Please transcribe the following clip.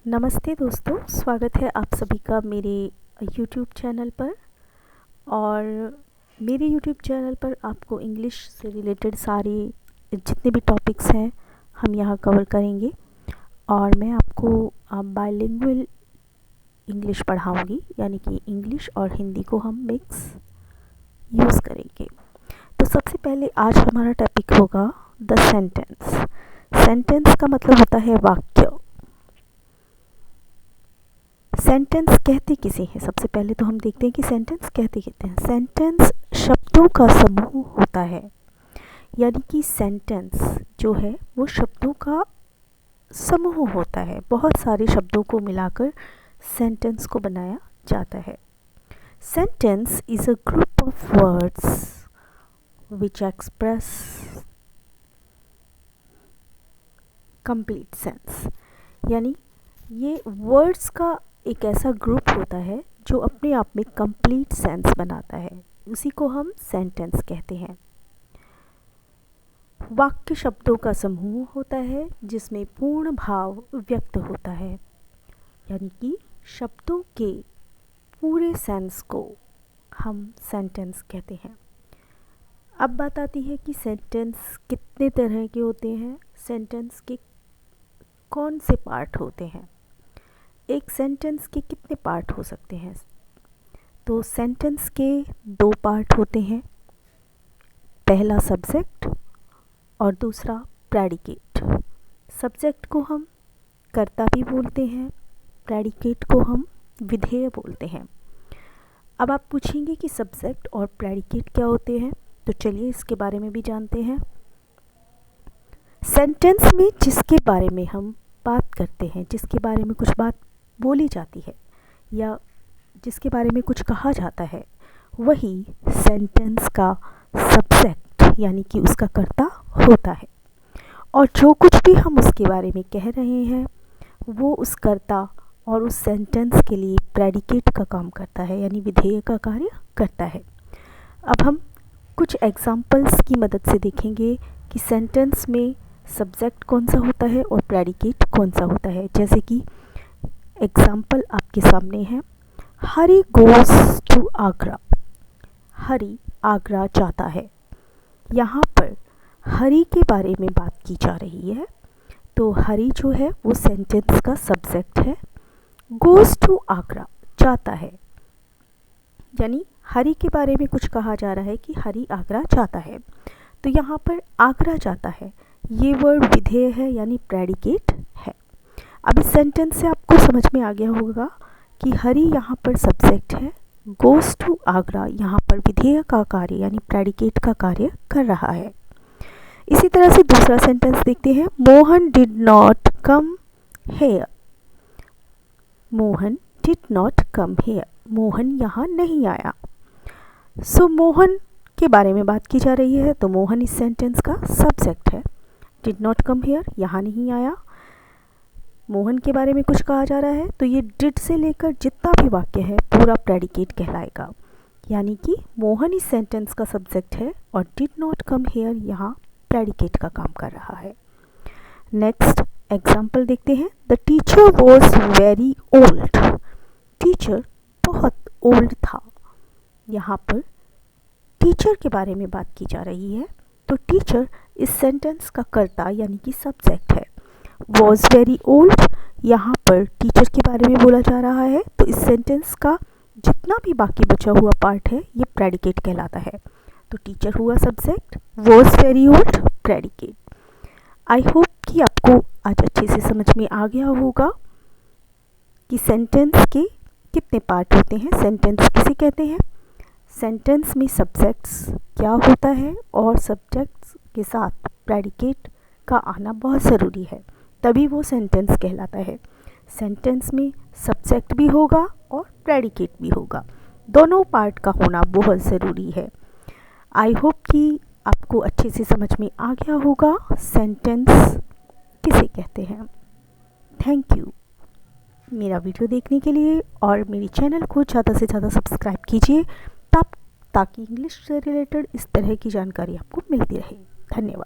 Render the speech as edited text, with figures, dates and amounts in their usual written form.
नमस्ते दोस्तों, स्वागत है आप सभी का मेरे YouTube चैनल पर। और मेरे YouTube चैनल पर आपको इंग्लिश से रिलेटेड सारे जितने भी टॉपिक्स हैं हम यहाँ कवर करेंगे। और मैं आपको बाइलिंगुअल इंग्लिश पढ़ाऊँगी, यानी कि इंग्लिश और हिंदी को हम मिक्स यूज़ करेंगे। तो सबसे पहले आज हमारा टॉपिक होगा द सेंटेंस। सेंटेंस का मतलब होता है वाक्य। सेंटेंस कहते किसे हैं? सबसे पहले तो हम देखते हैं कि सेंटेंस कहते हैं। सेंटेंस शब्दों का समूह होता है, यानी कि सेंटेंस जो है वो शब्दों का समूह होता है। बहुत सारे शब्दों को मिलाकर सेंटेंस को बनाया जाता है। Sentence is a group of words which express complete sense, यानी ये वर्ड्स का एक ऐसा ग्रुप होता है जो अपने आप में कंप्लीट सेंस बनाता है। उसी को हम सेंटेंस कहते हैं। वाक्य शब्दों का समूह होता है जिसमें पूर्ण भाव व्यक्त होता है, यानी कि शब्दों के पूरे सेंस को हम सेंटेंस कहते हैं। अब बात आती है कि सेंटेंस कितने तरह के होते हैं, सेंटेंस के कौन से पार्ट होते हैं, एक सेंटेंस के कितने पार्ट हो सकते हैं। तो सेंटेंस के दो पार्ट होते हैं, पहला सब्जेक्ट और दूसरा प्रेडिकेट। सब्जेक्ट को हम कर्ता भी बोलते हैं, प्रेडिकेट को हम विधेय बोलते हैं। अब आप पूछेंगे कि सब्जेक्ट और प्रेडिकेट क्या होते हैं, तो चलिए इसके बारे में भी जानते हैं। सेंटेंस में जिसके बारे में हम बात करते हैं, जिसके बारे में कुछ बात बोली जाती है या जिसके बारे में कुछ कहा जाता है, वही सेंटेंस का सब्जेक्ट यानी कि उसका कर्ता होता है। और जो कुछ भी हम उसके बारे में कह रहे हैं वो उस कर्ता और उस सेंटेंस के लिए प्रेडिकेट का काम करता है, यानी विधेय का कार्य करता है। अब हम कुछ एग्जाम्पल्स की मदद से देखेंगे कि सेंटेंस में सब्जेक्ट कौन सा होता है और प्रेडिकेट कौन सा होता है। जैसे कि एग्जाम्पल आपके सामने है, हरी गोज़ टू आगरा। हरी आगरा जाता है। यहाँ पर हरी के बारे में बात की जा रही है, तो हरी जो है वो सेंटेंस का सब्जेक्ट है। गोज़ टू आगरा जाता है, यानी हरी के बारे में कुछ कहा जा रहा है कि हरी आगरा जाता है। तो यहाँ पर आगरा जाता है, ये वर्ड विधेय है यानी प्रेडिकेट है। अब इस सेंटेंस से आपको समझ में आ गया होगा कि हरी यहाँ पर सब्जेक्ट है, गोज़ टू आगरा यहाँ पर विधेय का कार्य यानी प्रेडिकेट का कार्य कर रहा है। इसी तरह से दूसरा सेंटेंस देखते हैं, Mohan did not come here. Mohan did not come here, Mohan यहाँ नहीं आया। सो मोहन के बारे में बात की जा रही है, तो मोहन इस सेंटेंस का सब्जेक्ट है। डिड नॉट कम हेयर यहाँ नहीं आया, मोहन के बारे में कुछ कहा जा रहा है, तो ये डिड से लेकर जितना भी वाक्य है पूरा प्रेडिकेट कहलाएगा, यानी कि मोहन इस सेंटेंस का सब्जेक्ट है और डिड नॉट कम हेयर यहाँ प्रेडिकेट का काम कर रहा है। नेक्स्ट एग्जाम्पल देखते हैं, the teacher was very old. Teacher बहुत ओल्ड था। यहाँ पर टीचर के बारे में बात की जा रही है, तो टीचर इस सेंटेंस का कर्ता यानी कि सब्जेक्ट है। वॉज वेरी ओल्ड यहाँ पर टीचर के बारे में बोला जा रहा है, तो इस सेंटेंस का जितना भी बाकी बचा हुआ पार्ट है ये प्रेडिकेट कहलाता है। तो टीचर हुआ subject, was very old predicate. I hope कि आपको आज अच्छे से समझ में आ गया होगा कि सेंटेंस के कितने पार्ट होते हैं, सेंटेंस किसे कहते हैं, सेंटेंस में सब्जेक्ट्स क्या होता है और सब्जेक्ट्स के साथ प्रेडिकेट का आना बहुत ज़रूरी है, तभी वो सेंटेंस कहलाता है। सेंटेंस में सब्जेक्ट भी होगा और प्रेडिकेट भी होगा, दोनों पार्ट का होना बहुत ज़रूरी है। आई होप कि आपको अच्छे से समझ में आ गया होगा सेंटेंस किसे कहते हैं। थैंक यू मेरा वीडियो देखने के लिए, और मेरे चैनल को ज़्यादा से ज़्यादा सब्सक्राइब कीजिए ताकि इंग्लिश से रिलेटेड इस तरह की जानकारी आपको मिलती रहे। धन्यवाद।